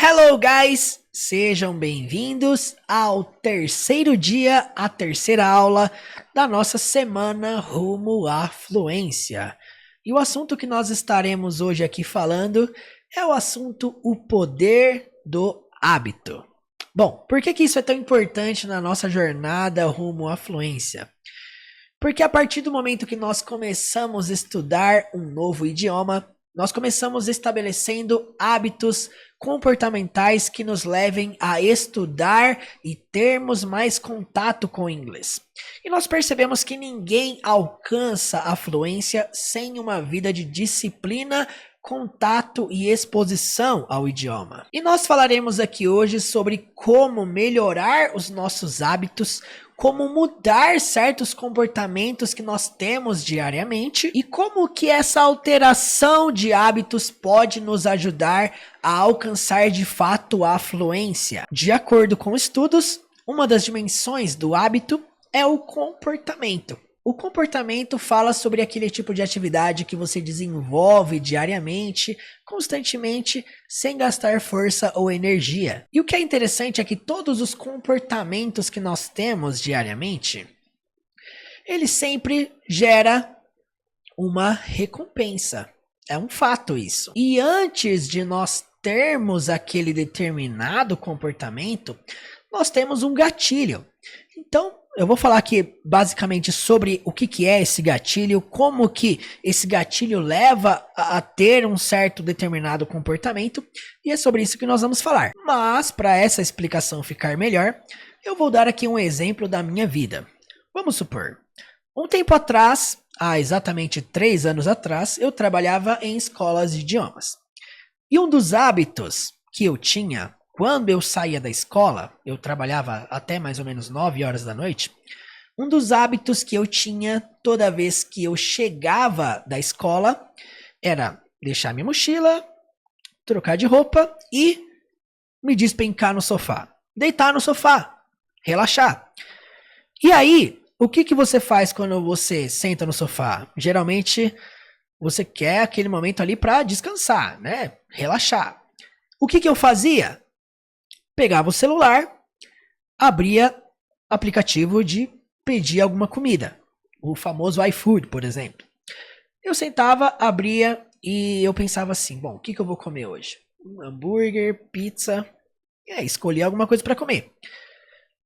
Hello, guys! Sejam bem-vindos ao terceiro dia, a terceira aula da nossa semana rumo à fluência. E o assunto que nós estaremos hoje aqui falando é o assunto o poder do hábito. Bom, por que isso é tão importante na nossa jornada rumo à fluência? Porque a partir do momento que nós começamos a estudar um novo idioma, nós começamos estabelecendo hábitos comportamentais que nos levem a estudar e termos mais contato com o inglês. E nós percebemos que ninguém alcança a fluência sem uma vida de disciplina, contato e exposição ao idioma. E nós falaremos aqui hoje sobre como melhorar os nossos hábitos, como mudar certos comportamentos que nós temos diariamente e como que essa alteração de hábitos pode nos ajudar a alcançar de fato a fluência. De acordo com estudos, uma das dimensões do hábito é o comportamento. O comportamento fala sobre aquele tipo de atividade que você desenvolve diariamente, constantemente, sem gastar força ou energia. E o que é interessante é que todos os comportamentos que nós temos diariamente, ele sempre gera uma recompensa. É um fato isso. E antes de nós termos aquele determinado comportamento, nós temos um gatilho. Então, eu vou falar aqui basicamente sobre o que é esse gatilho, como que esse gatilho leva a ter um certo determinado comportamento, e é sobre isso que nós vamos falar. Mas, para essa explicação ficar melhor, eu vou dar aqui um exemplo da minha vida. Vamos supor, um tempo atrás, há exatamente 3 anos atrás, eu trabalhava em escolas de idiomas. E um dos hábitos que eu tinha quando eu saía da escola, eu trabalhava até mais ou menos 9 horas da noite, um dos hábitos que eu tinha toda vez que eu chegava da escola era deixar minha mochila, trocar de roupa e me despencar no sofá. Deitar no sofá, relaxar. E aí, o que você faz quando você senta no sofá? Geralmente, você quer aquele momento ali para descansar, né? Relaxar. O que eu fazia? Pegava o celular, abria aplicativo de pedir alguma comida. O famoso iFood, por exemplo. Eu sentava, abria e eu pensava assim, bom, o que eu vou comer hoje? Um hambúrguer, pizza, e aí escolhi alguma coisa para comer.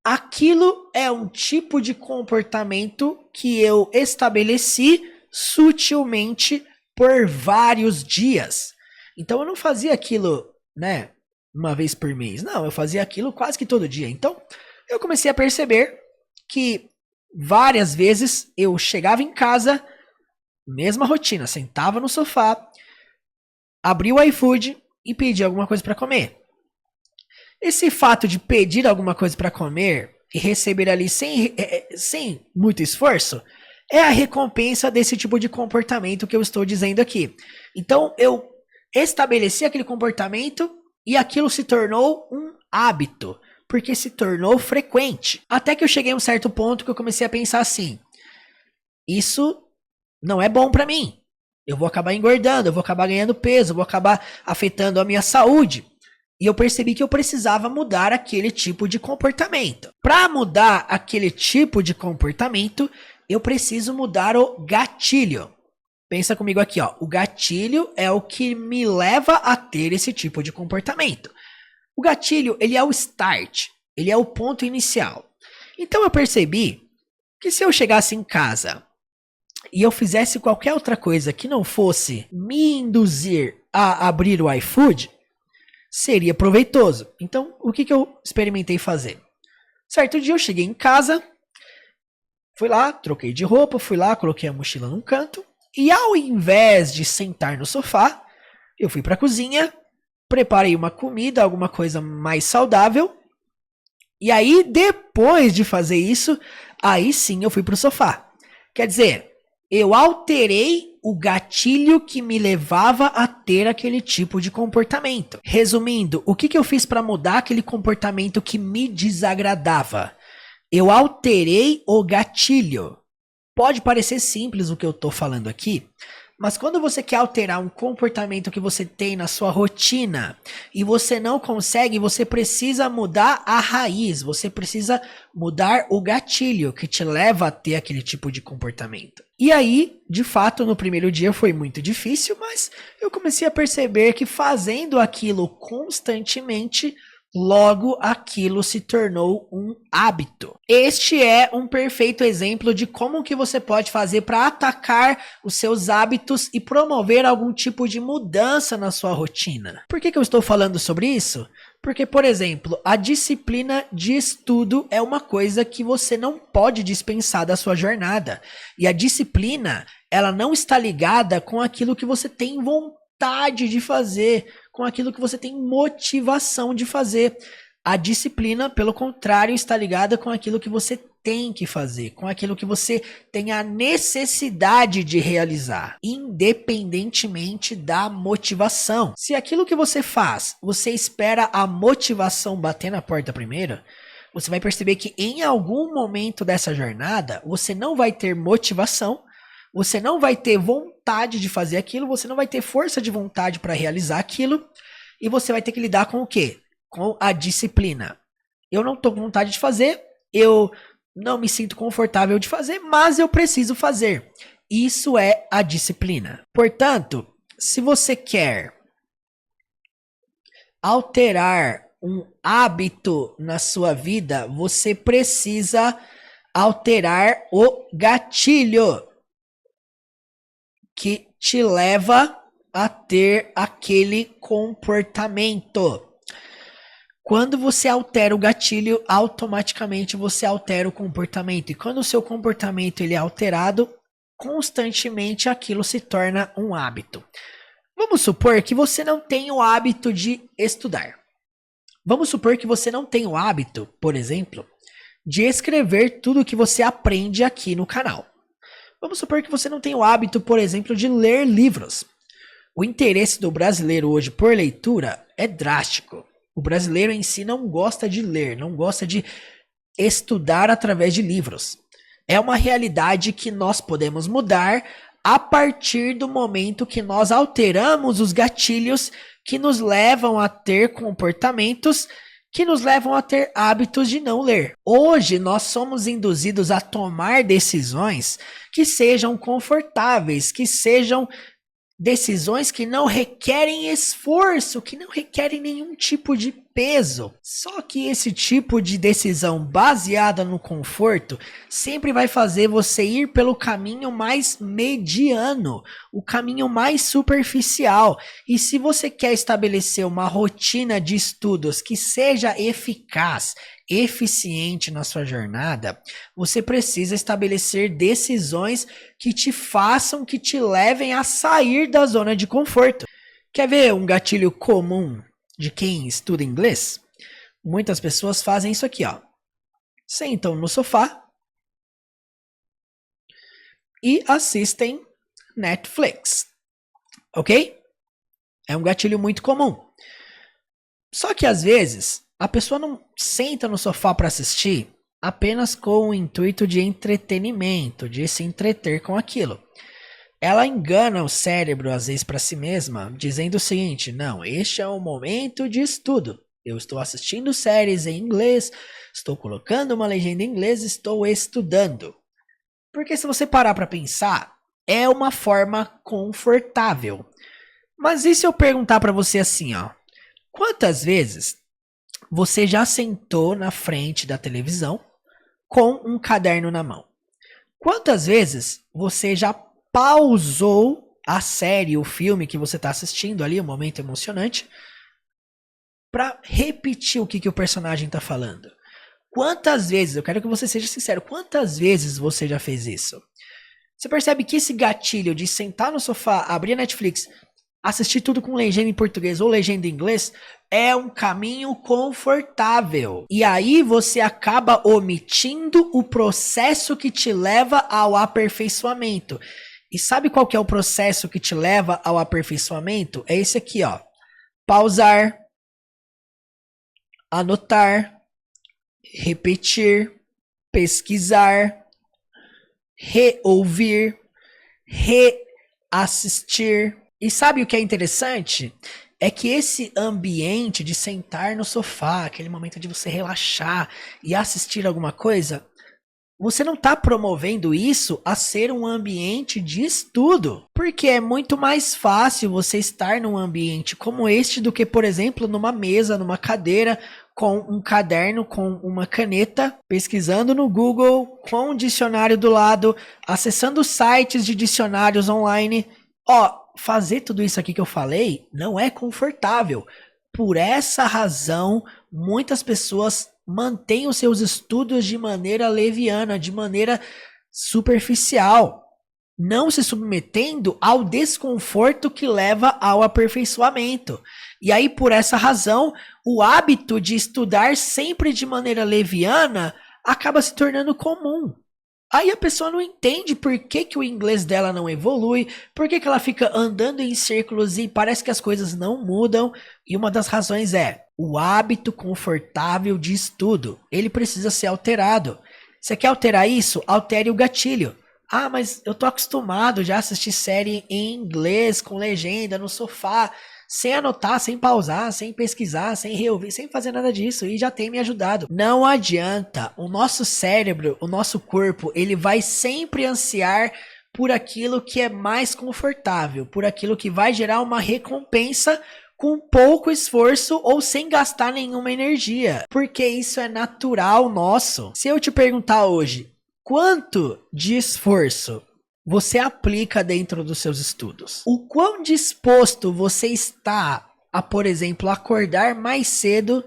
Aquilo é um tipo de comportamento que eu estabeleci sutilmente por vários dias. Então eu não fazia aquilo, né, uma vez por mês. Não, eu fazia aquilo quase que todo dia. Então, eu comecei a perceber que várias vezes eu chegava em casa, mesma rotina, sentava no sofá, abria o iFood e pedia alguma coisa para comer. Esse fato de pedir alguma coisa para comer e receber ali sem muito esforço é a recompensa desse tipo de comportamento que eu estou dizendo aqui. Então, eu estabeleci aquele comportamento e aquilo se tornou um hábito, porque se tornou frequente. Até que eu cheguei a um certo ponto que eu comecei a pensar assim, isso não é bom para mim. Eu vou acabar engordando, eu vou acabar ganhando peso, eu vou acabar afetando a minha saúde. E eu percebi que eu precisava mudar aquele tipo de comportamento. Para mudar aquele tipo de comportamento, eu preciso mudar o gatilho. Pensa comigo aqui, ó. O gatilho é o que me leva a ter esse tipo de comportamento. O gatilho, ele é o start, ele é o ponto inicial. Então eu percebi que se eu chegasse em casa e eu fizesse qualquer outra coisa que não fosse me induzir a abrir o iFood, seria proveitoso. Então, o que eu experimentei fazer? Certo dia eu cheguei em casa, fui lá, troquei de roupa, fui lá, coloquei a mochila num canto, e ao invés de sentar no sofá, eu fui para a cozinha, preparei uma comida, alguma coisa mais saudável. E aí, depois de fazer isso, aí sim eu fui para o sofá. Quer dizer, eu alterei o gatilho que me levava a ter aquele tipo de comportamento. Resumindo, o que eu fiz para mudar aquele comportamento que me desagradava? Eu alterei o gatilho. Pode parecer simples o que eu estou falando aqui, Mas quando você quer alterar um comportamento que você tem na sua rotina e você não consegue, você precisa mudar a raiz, você precisa mudar o gatilho que te leva a ter aquele tipo de comportamento. E aí, de fato, no primeiro dia foi muito difícil, mas eu comecei a perceber que fazendo aquilo constantemente, logo aquilo se tornou um hábito. Este é um perfeito exemplo de como que você pode fazer para atacar os seus hábitos e promover algum tipo de mudança na sua rotina. Por que eu estou falando sobre isso? Porque, por exemplo, a disciplina de estudo é uma coisa que você não pode dispensar da sua jornada. E a disciplina, ela não está ligada com aquilo que você tem vontade de fazer, com aquilo que você tem motivação de fazer. A disciplina, pelo contrário, está ligada com aquilo que você tem que fazer, com aquilo que você tem a necessidade de realizar, independentemente da motivação. Se aquilo que você faz, você espera a motivação bater na porta primeiro, você vai perceber que em algum momento dessa jornada, você não vai ter motivação, você não vai ter vontade de fazer aquilo, você não vai ter força de vontade para realizar aquilo, e você vai ter que lidar com o quê? Com a disciplina. Eu não estou com vontade de fazer, eu não me sinto confortável de fazer, mas eu preciso fazer. Isso é a disciplina. Portanto, se você quer alterar um hábito na sua vida, você precisa alterar o gatilho que te leva a ter aquele comportamento. Quando você altera o gatilho, automaticamente você altera o comportamento. E quando o seu comportamento ele é alterado, constantemente aquilo se torna um hábito. Vamos supor que você não tem o hábito de estudar. Vamos supor que você não tem o hábito, por exemplo, de escrever tudo que você aprende aqui no canal. Vamos supor que você não tem o hábito, por exemplo, de ler livros. O interesse do brasileiro hoje por leitura é drástico. O brasileiro em si não gosta de ler, não gosta de estudar através de livros. É uma realidade que nós podemos mudar a partir do momento que nós alteramos os gatilhos que nos levam a ter comportamentos que nos levam a ter hábitos de não ler. Hoje nós somos induzidos a tomar decisões que sejam confortáveis, que sejam decisões que não requerem esforço, que não requerem nenhum tipo de peso. Só que esse tipo de decisão baseada no conforto sempre vai fazer você ir pelo caminho mais mediano, o caminho mais superficial. E se você quer estabelecer uma rotina de estudos que seja eficaz, eficiente na sua jornada, você precisa estabelecer decisões que te façam, que te levem a sair da zona de conforto. Quer ver um gatilho comum de quem estuda inglês? Muitas pessoas fazem isso aqui, ó. Sentam no sofá e assistem Netflix, ok? É um gatilho muito comum. Só que às vezes a pessoa não senta no sofá para assistir apenas com o intuito de entretenimento, de se entreter com aquilo. Ela engana o cérebro às vezes para si mesma, dizendo o seguinte: não, este é um momento de estudo. Eu estou assistindo séries em inglês, estou colocando uma legenda em inglês, estou estudando. Porque se você parar para pensar, é uma forma confortável. Mas e se eu perguntar para você assim, ó? Quantas vezes você já sentou na frente da televisão com um caderno na mão? Quantas vezes você já pausou a série, o filme que você está assistindo ali, um momento emocionante, para repetir o que o personagem está falando? Quantas vezes, eu quero que você seja sincero, quantas vezes você já fez isso? Você percebe que esse gatilho de sentar no sofá, abrir a Netflix, assistir tudo com legenda em português ou legenda em inglês é um caminho confortável. E aí você acaba omitindo o processo que te leva ao aperfeiçoamento. E sabe qual que é o processo que te leva ao aperfeiçoamento? É esse aqui, ó. Pausar, anotar, repetir, pesquisar, reouvir, assistir. E sabe o que é interessante? É que esse ambiente de sentar no sofá, aquele momento de você relaxar e assistir alguma coisa, você não está promovendo isso a ser um ambiente de estudo. Porque é muito mais fácil você estar num ambiente como este do que, por exemplo, numa mesa, numa cadeira, com um caderno, com uma caneta, pesquisando no Google, com um dicionário do lado, acessando sites de dicionários online. Ó, fazer tudo isso aqui que eu falei não é confortável. Por essa razão, muitas pessoas mantêm os seus estudos de maneira leviana, de maneira superficial, não se submetendo ao desconforto que leva ao aperfeiçoamento. E aí, por essa razão, o hábito de estudar sempre de maneira leviana acaba se tornando comum. Aí a pessoa não entende por que, que o inglês dela não evolui, por que, que ela fica andando em círculos e parece que as coisas não mudam. E uma das razões é o hábito confortável de estudo. Ele precisa ser alterado. Você quer alterar isso? Altere o gatilho. Ah, mas eu tô acostumado já a assistir série em inglês, com legenda, no sofá, sem anotar, sem pausar, sem pesquisar, sem reouvir, sem fazer nada disso, e já tem me ajudado. Não adianta, o nosso cérebro, o nosso corpo, ele vai sempre ansiar por aquilo que é mais confortável, por aquilo que vai gerar uma recompensa com pouco esforço ou sem gastar nenhuma energia, porque isso é natural nosso. Se eu te perguntar hoje, quanto de esforço você aplica dentro dos seus estudos? O quão disposto você está a, por exemplo, acordar mais cedo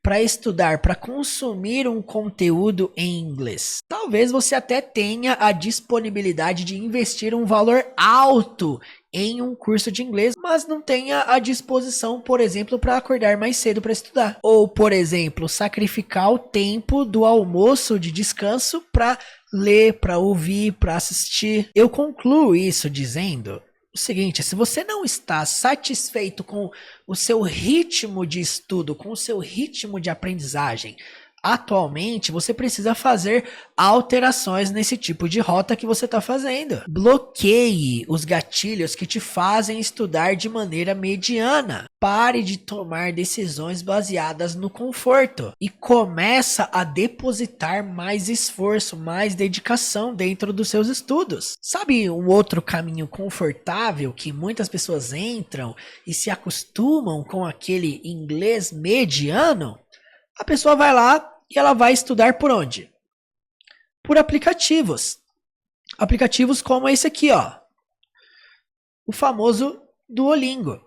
para estudar, para consumir um conteúdo em inglês? Talvez você até tenha a disponibilidade de investir um valor alto em um curso de inglês, mas não tenha a disposição, por exemplo, para acordar mais cedo para estudar. Ou, por exemplo, sacrificar o tempo do almoço de descanso para ler, para ouvir, para assistir. Eu concluo isso dizendo o seguinte: se você não está satisfeito com o seu ritmo de estudo, com o seu ritmo de aprendizagem, atualmente você precisa fazer alterações nesse tipo de rota que você está fazendo. Bloqueie os gatilhos que te fazem estudar de maneira mediana. Pare de tomar decisões baseadas no conforto e começa a depositar mais esforço, mais dedicação dentro dos seus estudos. Sabe um outro caminho confortável que muitas pessoas entram e se acostumam com aquele inglês mediano? A pessoa vai lá e ela vai estudar por onde? Por aplicativos. Aplicativos como esse aqui, ó. O famoso Duolingo.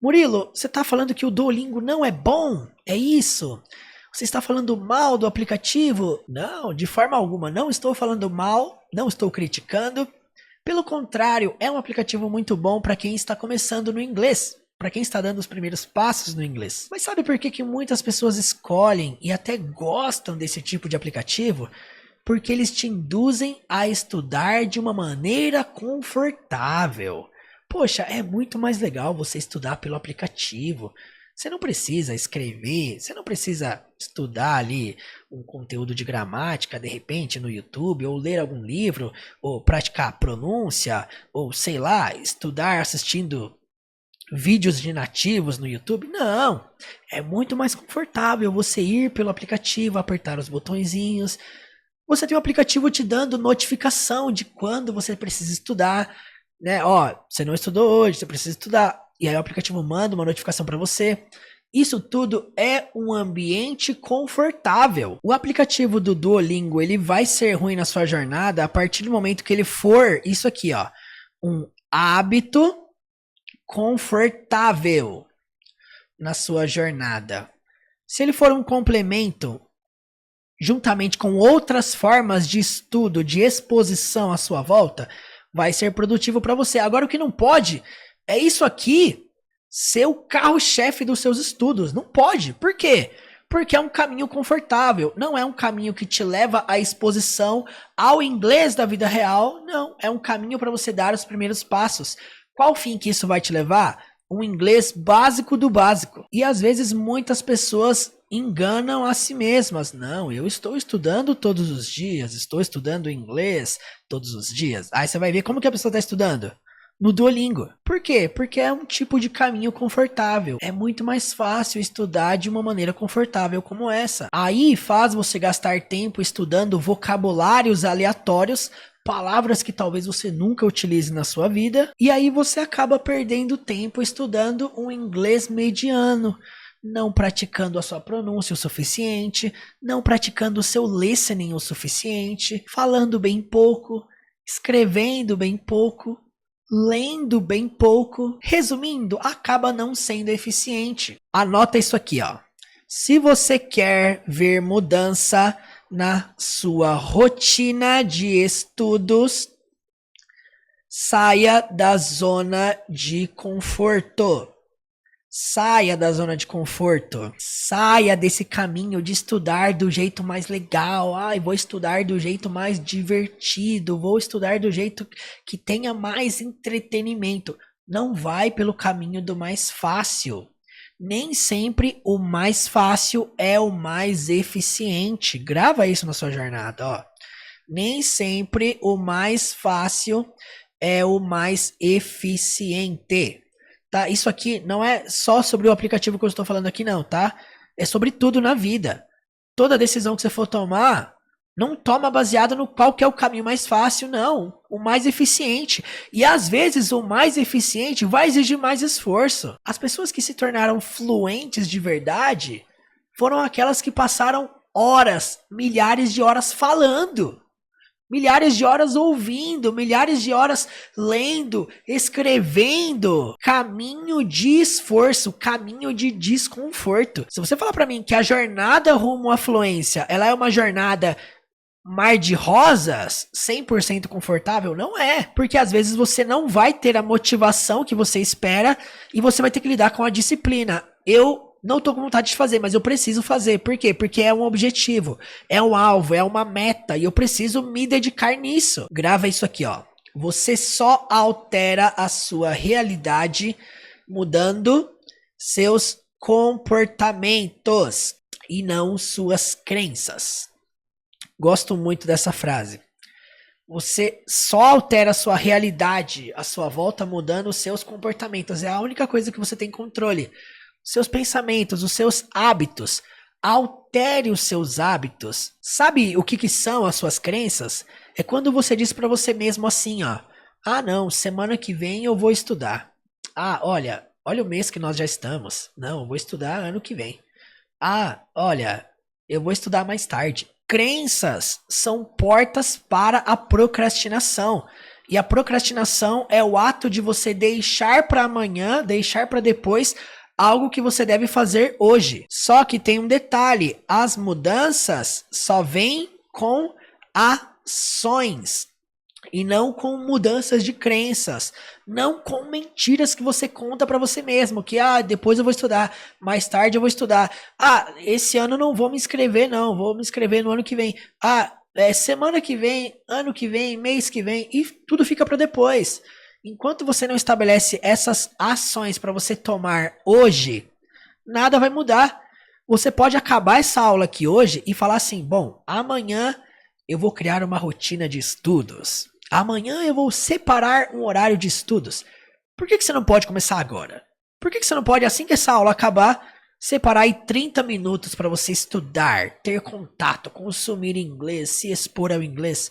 Murilo, você está falando que o Duolingo não é bom? É isso? Você está falando mal do aplicativo? Não, de forma alguma. Não estou falando mal, não estou criticando. Pelo contrário, é um aplicativo muito bom para quem está começando no inglês. Para quem está dando os primeiros passos no inglês. Mas sabe por que muitas pessoas escolhem e até gostam desse tipo de aplicativo? Porque eles te induzem a estudar de uma maneira confortável. Poxa, é muito mais legal você estudar pelo aplicativo. Você não precisa escrever, você não precisa estudar ali um conteúdo de gramática, de repente, no YouTube, ou ler algum livro, ou praticar pronúncia, ou sei lá, estudar assistindo vídeos de nativos no YouTube. Não, é muito mais confortável você ir pelo aplicativo, apertar os botõezinhos. Você tem o aplicativo te dando notificação de quando você precisa estudar, né? Ó, você não estudou hoje, você precisa estudar. E aí o aplicativo manda uma notificação para você. Isso tudo é um ambiente confortável. O aplicativo do Duolingo, ele vai ser ruim na sua jornada a partir do momento que ele for isso aqui, ó, um hábito confortável na sua jornada. Se ele for um complemento, juntamente com outras formas de estudo, de exposição à sua volta, vai ser produtivo para você. Agora, o que não pode é isso aqui ser o carro-chefe dos seus estudos. Não pode. Por quê? Porque é um caminho confortável. Não é um caminho que te leva à exposição ao inglês da vida real. Não. É um caminho para você dar os primeiros passos. Qual fim que isso vai te levar? Um inglês básico do básico. E às vezes muitas pessoas enganam a si mesmas. Não, eu estou estudando todos os dias, estou estudando inglês todos os dias. Aí você vai ver como que a pessoa está estudando. no Duolingo. Por quê? Porque é um tipo de caminho confortável. É muito mais fácil estudar de uma maneira confortável como essa. Aí faz você gastar tempo estudando vocabulários aleatórios, palavras que talvez você nunca utilize na sua vida, e aí você acaba perdendo tempo estudando um inglês mediano, não praticando a sua pronúncia o suficiente, não praticando o seu listening o suficiente, falando bem pouco, escrevendo bem pouco, lendo bem pouco. Resumindo, acaba não sendo eficiente. Anota isso aqui, ó. Se você quer ver mudança na sua rotina de estudos, saia da zona de conforto. Saia da zona de conforto. Saia desse caminho de estudar do jeito mais legal. Ai, vou estudar do jeito mais divertido. Vou estudar do jeito que tenha mais entretenimento. Não vai pelo caminho do mais fácil. Nem sempre o mais fácil é o mais eficiente. Grava isso na sua jornada, ó. Nem sempre o mais fácil é o mais eficiente. Tá? Isso aqui não é só sobre o aplicativo que eu estou falando aqui, não, tá? É sobre tudo na vida. Toda decisão que você for tomar, não toma baseado no qual que é o caminho mais fácil, não. O mais eficiente. E às vezes o mais eficiente vai exigir mais esforço. As pessoas que se tornaram fluentes de verdade foram aquelas que passaram horas, milhares de horas falando. Milhares de horas ouvindo, milhares de horas lendo, escrevendo. Caminho de esforço, caminho de desconforto. Se você falar pra mim que a jornada rumo à fluência, ela é uma jornada mar de rosas, 100% confortável, não é. Porque às vezes você não vai ter a motivação que você espera e você vai ter que lidar com a disciplina. Eu não tô com vontade de fazer, mas eu preciso fazer. Por quê? Porque é um objetivo, é um alvo, é uma meta e eu preciso me dedicar nisso. Grava isso aqui, ó. Você só altera a sua realidade mudando seus comportamentos e não suas crenças. Gosto muito dessa frase. Você só altera a sua realidade, a sua volta mudando os seus comportamentos. É a única coisa que você tem controle. Seus pensamentos, os seus hábitos. Altere os seus hábitos. Sabe o que são as suas crenças? É quando você diz para você mesmo assim, ó. Ah, não, semana que vem eu vou estudar. Ah, olha o mês que nós já estamos. Não, eu vou estudar ano que vem. Ah, olha, eu vou estudar mais tarde. Crenças são portas para a procrastinação. E a procrastinação é o ato de você deixar para amanhã, deixar para depois algo que você deve fazer hoje. Só que tem um detalhe: as mudanças só vêm com ações e não com mudanças de crenças, não com mentiras que você conta para você mesmo, que depois eu vou estudar, mais tarde eu vou estudar. Esse ano não vou me inscrever não, vou me inscrever no ano que vem. Semana que vem, ano que vem, mês que vem, e tudo fica para depois. Enquanto você não estabelece essas ações para você tomar hoje, nada vai mudar. Você pode acabar essa aula aqui hoje e falar assim: bom, amanhã eu vou criar uma rotina de estudos. Amanhã eu vou separar um horário de estudos. Por que você não pode começar agora? Por que você não pode, assim que essa aula acabar, separar aí 30 minutos para você estudar, ter contato, consumir inglês, se expor ao inglês?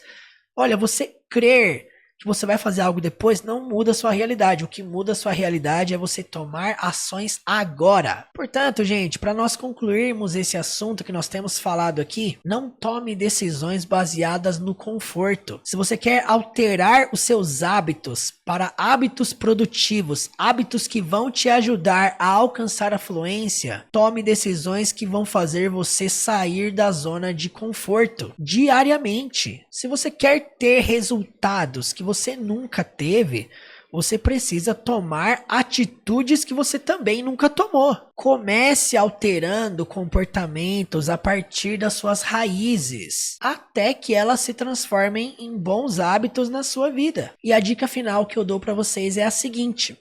Olha, você crer que você vai fazer algo depois não muda a sua realidade. O que muda a sua realidade é você tomar ações agora. Portanto, gente, para nós concluirmos esse assunto que nós temos falado aqui, não tome decisões baseadas no conforto. Se você quer alterar os seus hábitos para hábitos produtivos, hábitos que vão te ajudar a alcançar a fluência, tome decisões que vão fazer você sair da zona de conforto diariamente. Se você quer ter resultados que você nunca teve, você precisa tomar atitudes que você também nunca tomou. Comece alterando comportamentos a partir das suas raízes, até que elas se transformem em bons hábitos na sua vida. E a dica final que eu dou para vocês é a seguinte: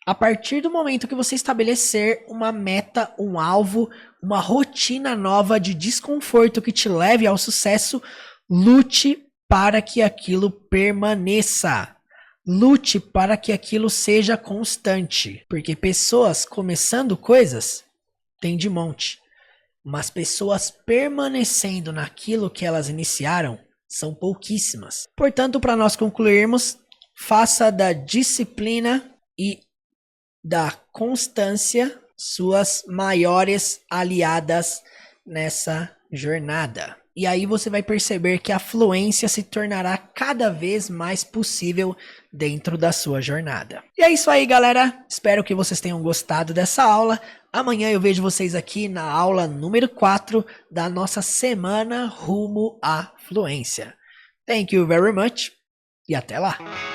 a partir do momento que você estabelecer uma meta, um alvo, uma rotina nova de desconforto que te leve ao sucesso, lute para que aquilo permaneça. Lute para que aquilo seja constante, porque pessoas começando coisas tem de monte, mas pessoas permanecendo naquilo que elas iniciaram são pouquíssimas. Portanto, para nós concluirmos, faça da disciplina e da constância suas maiores aliadas nessa jornada. E aí você vai perceber que a fluência se tornará cada vez mais possível dentro da sua jornada. E é isso aí, galera. Espero que vocês tenham gostado dessa aula. Amanhã eu vejo vocês aqui na aula número 4 da nossa semana rumo à fluência. Thank you very much e até lá!